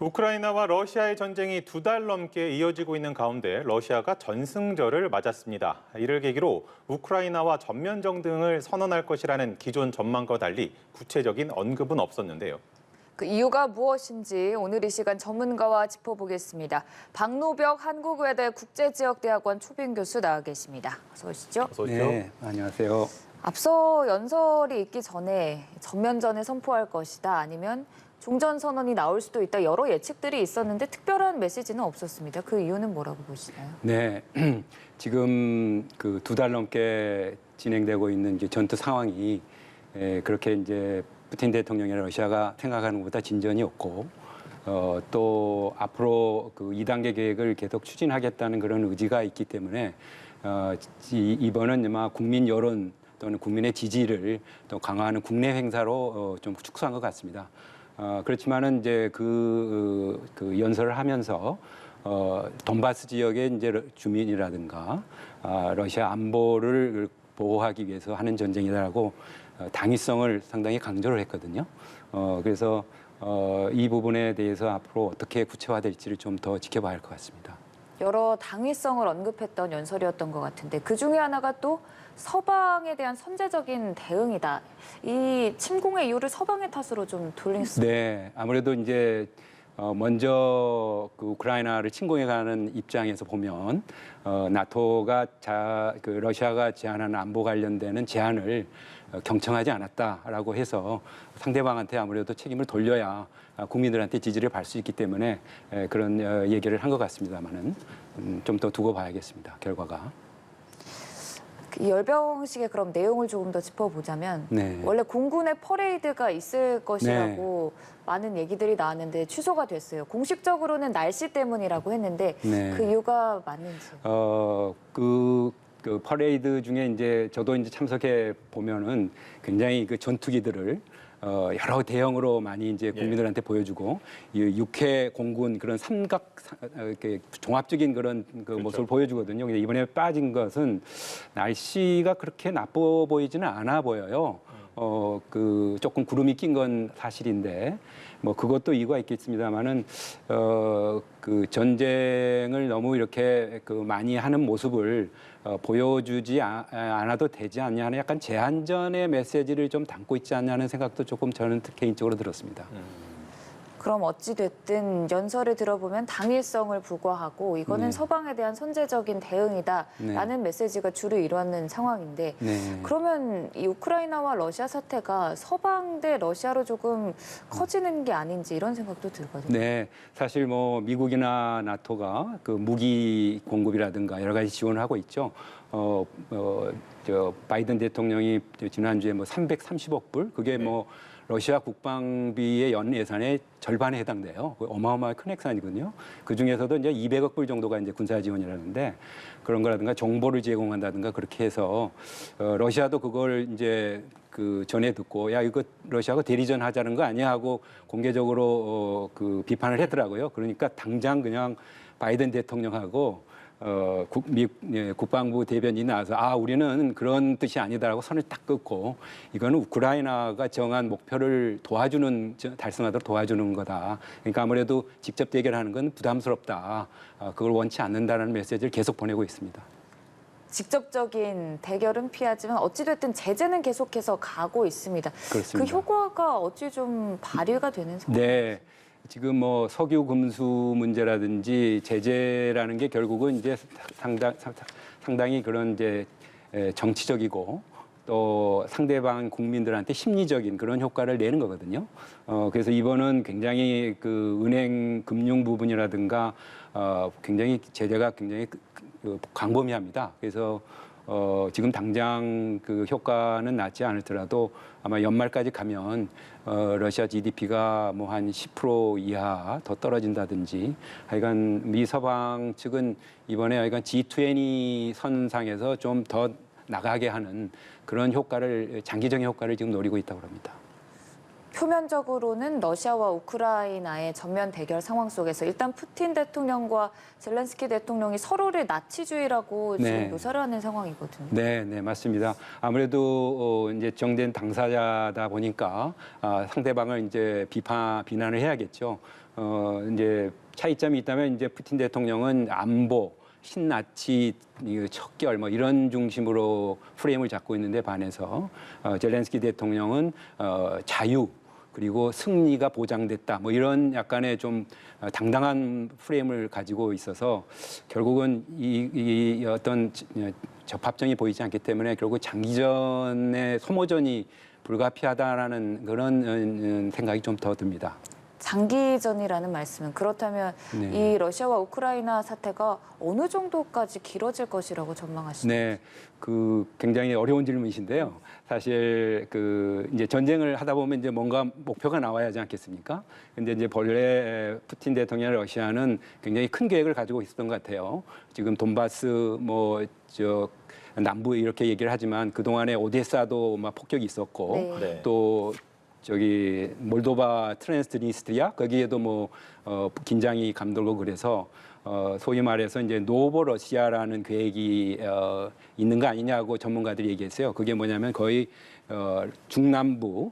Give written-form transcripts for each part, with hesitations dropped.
우크라이나와 러시아의 전쟁이 2달 넘게 이어지고 있는 가운데 러시아가 전승절을 맞았습니다. 이를 계기로 우크라이나와 전면전 등을 선언할 것이라는 기존 전망과 달리 구체적인 언급은 없었는데요. 그 이유가 무엇인지 오늘 이 시간 전문가와 짚어보겠습니다. 박노벽 한국외대 국제지역대학원 초빙 교수 나와 계십니다. 어서 오시죠. 어서 오십시오. 네, 안녕하세요. 앞서 연설이 있기 전에 전면전을 선포할 것이다 아니면 종전선언이 나올 수도 있다 여러 예측들이 있었는데 특별한 메시지는 없었습니다. 그 이유는 뭐라고 보시나요? 네, 지금 그 2달 넘게 진행되고 있는 이제 전투 상황이 그렇게 이제 푸틴 대통령이나 러시아가 생각하는 것보다 진전이 없고 또 앞으로 그 2단계 계획을 계속 추진하겠다는 그런 의지가 있기 때문에 이번은 아마 국민 여론 또는 국민의 지지를 또 강화하는 국내 행사로 좀 축소한 것 같습니다. 그렇지만은 이제 그 연설을 하면서 돈바스 지역의 이제 주민이라든가 러시아 안보를 보호하기 위해서 하는 전쟁이다라고 당위성을 상당히 강조를 했거든요. 그래서 이 부분에 대해서 앞으로 어떻게 구체화될지를 좀 더 지켜봐야 할 것 같습니다. 여러 당위성을 언급했던 연설이었던 것 같은데 그중에 하나가 또 서방에 대한 선제적인 대응이다. 이 침공의 이유를 서방의 탓으로 좀 돌렸습니다. 네, 아무래도 이제 먼저 그 우크라이나를 침공해가는 입장에서 보면 나토가 그 러시아가 제안하는 안보 관련되는 제안을 경청하지 않았다라고 해서 상대방한테 아무래도 책임을 돌려야 국민들한테 지지를 받을 수 있기 때문에 그런 얘기를 한 것 같습니다만은 좀 더 두고 봐야겠습니다. 결과가. 이 열병식의 그럼 내용을 조금 더 짚어보자면 네. 원래 공군의 퍼레이드가 있을 것이라고 많은 얘기들이 나왔는데 취소가 됐어요. 공식적으로는 날씨 때문이라고 했는데 네. 그 이유가 맞는지요? 그 퍼레이드 중에 이제 저도 이제 참석해 보면은 굉장히 그 전투기들을 여러 대형으로 많이 이제 국민들한테 보여주고 이 육해 공군 그런 삼각 이렇게 종합적인 그런 그 모습을 보여주거든요. 근데 이번에 빠진 것은 날씨가 그렇게 나빠 보이지는 않아 보여요. 그 조금 구름이 낀 건 사실인데 뭐 그것도 이유가 있겠습니다만은 그 전쟁을 너무 이렇게 그 많이 하는 모습을 보여주지 않아도 되지 않냐 하는 약간 제한전의 메시지를 좀 담고 있지 않냐는 생각도 조금 저는 개인적으로 들었습니다. 그럼 어찌됐든 연설을 들어보면 당위성을 부과하고 이거는 네. 서방에 대한 선제적인 대응이다라는 메시지가 주로 이루어지는 상황인데 네. 그러면 이 우크라이나와 러시아 사태가 서방 대 러시아로 조금 커지는 게 아닌지 이런 생각도 들거든요. 네, 사실 뭐 미국이나 나토가 그 무기 공급이라든가 여러 가지 지원을 하고 있죠. 저 바이든 대통령이 지난주에 뭐 330억 불 그게 뭐 러시아 국방비의 연 예산의 절반에 해당돼요. 어마어마한 큰 예산이거든요. 그 중에서도 이제 200억 불 정도가 이제 군사 지원이라는데 그런 거라든가 정보를 제공한다든가 그렇게 해서 러시아도 그걸 이제 그 전에 듣고 야 이거 러시아가 대리전 하자는 거 아니야 하고 공개적으로 그 비판을 했더라고요. 그러니까 당장 그냥 바이든 대통령하고 미국 국방부 대변인이 나와서 우리는 그런 뜻이 아니다라고 선을 딱 긋고 이거는 우크라이나가 정한 목표를 달성하도록 도와주는 거다. 그러니까 아무래도 직접 대결하는 건 부담스럽다. 그걸 원치 않는다는 메시지를 계속 보내고 있습니다. 직접적인 대결은 피하지만 어찌됐든 제재는 계속해서 가고 있습니다. 그렇습니다. 그 효과가 어찌 좀 발휘가 되는 상황인지. 네. 지금 뭐 석유 금수 문제라든지 제재라는 게 결국은 이제 상당히 그런 이제 정치적이고 또 상대방 국민들한테 심리적인 그런 효과를 내는 거거든요. 그래서 이번은 굉장히 그 은행 금융 부분이라든가 굉장히 제재가 굉장히 광범위합니다. 그래서 지금 당장 그 효과는 낮지 않을더라도 아마 연말까지 가면 러시아 GDP가 뭐 한 10% 이하 더 떨어진다든지 하여간 미 서방 측은 이번에 하여간 G20 선상에서 좀 더 나가게 하는 그런 효과를 장기적인 효과를 지금 노리고 있다고 합니다. 표면적으로는 러시아와 우크라이나의 전면 대결 상황 속에서 일단 푸틴 대통령과 젤렌스키 대통령이 서로를 나치주의라고 지금 묘사를 하는 상황이거든요. 네, 네, 맞습니다. 아무래도 이제 정된 당사자다 보니까 상대방을 이제 비난을 해야겠죠. 이제 차이점이 있다면 이제 푸틴 대통령은 안보, 신나치, 척결 뭐 이런 중심으로 프레임을 잡고 있는데 반해서 젤렌스키 대통령은 자유 그리고 승리가 보장됐다 뭐 이런 약간의 좀 당당한 프레임을 가지고 있어서 결국은 이 어떤 적합점이 보이지 않기 때문에 결국 장기전의 소모전이 불가피하다라는 그런 생각이 좀 더 듭니다. 장기전이라는 말씀은 그렇다면 네. 이 러시아와 우크라이나 사태가 어느 정도까지 길어질 것이라고 전망하시나요? 네, 그 굉장히 어려운 질문이신데요. 사실 그 이제 전쟁을 하다 보면 이제 뭔가 목표가 나와야 하지 않겠습니까? 근데 이제 본래 푸틴 대통령 러시아는 굉장히 큰 계획을 가지고 있었던 것 같아요. 지금 돈바스 남부 이렇게 얘기를 하지만 그 동안에 오데사도 막 폭격이 있었고 네. 네. 또 저기 몰도바 트랜스니스트리아 거기에도 뭐 긴장이 감돌고 그래서 소위 말해서 이제 노보러시아라는 계획이 있는 거 아니냐고 전문가들이 얘기했어요. 그게 뭐냐면 거의 중남부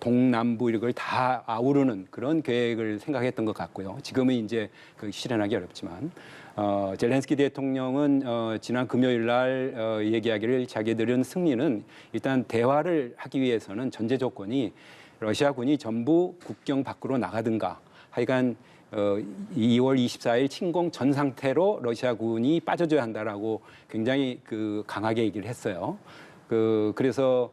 동남부 이걸 다 아우르는 그런 계획을 생각했던 것 같고요. 지금은 이제 그 실현하기 어렵지만 젤렌스키 대통령은 지난 금요일 날 얘기하기를 자기들은 승리는 일단 대화를 하기 위해서는 전제 조건이 러시아군이 전부 국경 밖으로 나가든가 하여간 2월 24일 침공 전 상태로 러시아군이 빠져줘야 한다라고 굉장히 그 강하게 얘기를 했어요. 그래서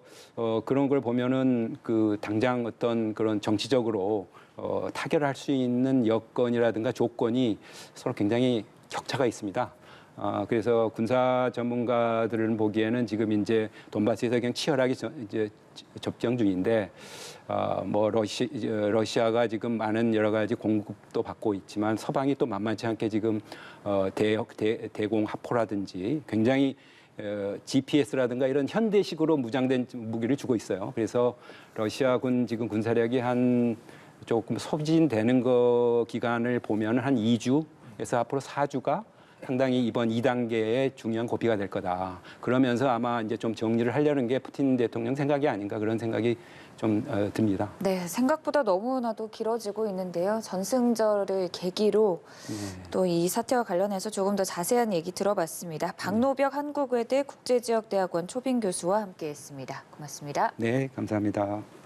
그런 걸 보면은 그 당장 어떤 그런 정치적으로 타결할 수 있는 여건이라든가 조건이 서로 굉장히 격차가 있습니다. 그래서 군사 전문가들은 보기에는 지금 이제 돈바스에서 그냥 치열하게 이제 접경 중인데 뭐 러시아가 지금 많은 여러 가지 공급도 받고 있지만 서방이 또 만만치 않게 지금 대공 하포라든지 굉장히 GPS라든가 이런 현대식으로 무장된 무기를 주고 있어요. 그래서 러시아군 지금 군사력이 한 조금 소진되는 거 기간을 보면 한 2주에서 앞으로 4주가 상당히 이번 2단계의 중요한 고비가 될 거다. 그러면서 아마 이제 좀 정리를 하려는 게 푸틴 대통령 생각이 아닌가 그런 생각이 좀 듭니다. 네, 생각보다 너무나도 길어지고 있는데요. 전승절을 계기로 또 이 사태와 관련해서 조금 더 자세한 얘기 들어봤습니다. 박노벽 한국외대 국제지역대학원 초빙 교수와 함께했습니다. 고맙습니다. 네, 감사합니다.